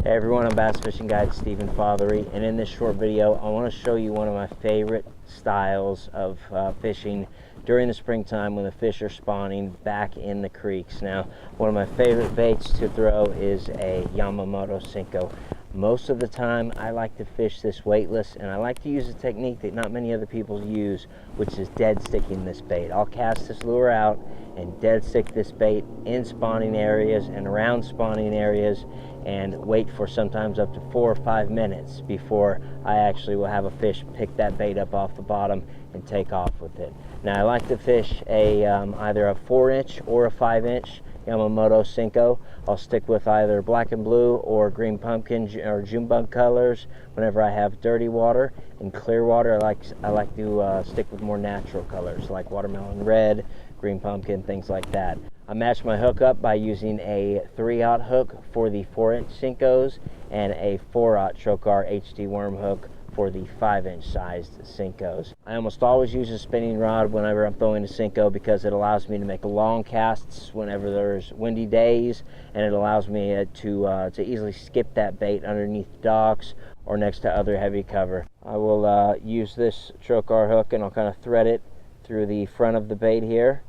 Hey everyone, I'm Bass Fishing Guide Stephen Fothery, and in this short video I want to show you one of my favorite styles of fishing during the springtime when the fish are spawning back in the creeks. Now, one of my favorite baits to throw is a Yamamoto Senko. Most of the time I like to fish this weightless, and I like to use a technique that not many other people use, which is dead sticking this bait. I'll cast this lure out and dead stick this bait in spawning areas and around spawning areas, and wait for sometimes up to 4 or 5 minutes before I actually will have a fish pick that bait up off the bottom and take off with it. Now, I like to fish either a 4-inch or a 5-inch Yamamoto Senko. I'll stick with either black and blue or green pumpkin or June bug colors whenever I have dirty water. In clear water, I like to stick with more natural colors like watermelon red, green pumpkin, things like that. I match my hook up by using a 3/0 hook for the 4-inch Senkos and a 4/0 Trocar HD worm hook for the 5-inch sized Senkos. I almost always use a spinning rod whenever I'm throwing a Senko because it allows me to make long casts whenever there's windy days, and it allows me to easily skip that bait underneath docks or next to other heavy cover. I will use this Trocar hook and I'll kind of thread it through the front of the bait here.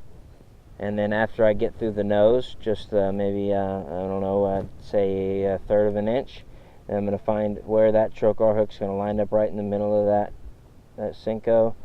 And then after I get through the nose, just maybe, I don't know, say a 1/3 of an inch, and I'm going to find where that Trocar hook's going to line up right in the middle of that Senko.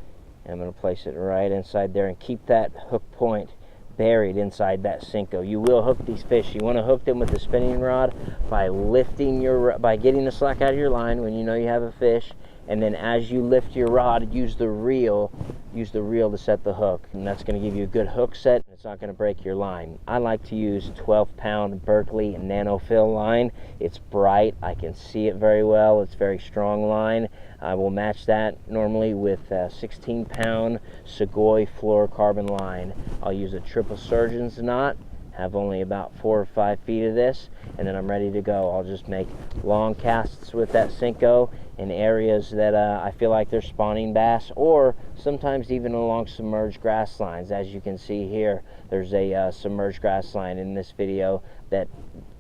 And I'm going to place it right inside there and keep that hook point buried inside that Senko. You will hook these fish. You want to hook them with the spinning rod by getting the slack out of your line when you know you have a fish, and then as you lift your rod, use the reel to set the hook, and that's going to give you a good hook set. It's not going to break your line. I like to use 12-pound Berkeley nanofill line. It's bright, I can see it very well, it's very strong line. I will match that normally with a 16-pound Segoy fluorocarbon line. I'll use a triple surgeon's knot, have only about 4 or 5 feet of this, and then I'm ready to go. I'll just make long casts with that Senko in areas that I feel like they're spawning bass, or sometimes even along submerged grass lines. As you can see here, there's a submerged grass line in this video that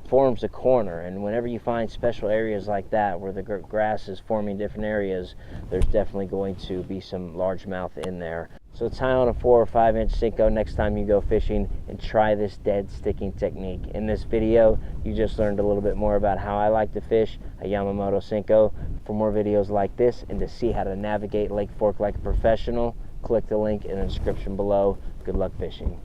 forms a corner, and whenever you find special areas like that where the grass is forming different areas, there's definitely going to be some largemouth in there. So tie on a 4 or 5-inch Senko next time you go fishing and try this dead sticking technique. In this video, you just learned a little bit more about how I like to fish a Yamamoto Senko. For more videos like this and to see how to navigate Lake Fork like a professional, click the link in the description below. Good luck fishing.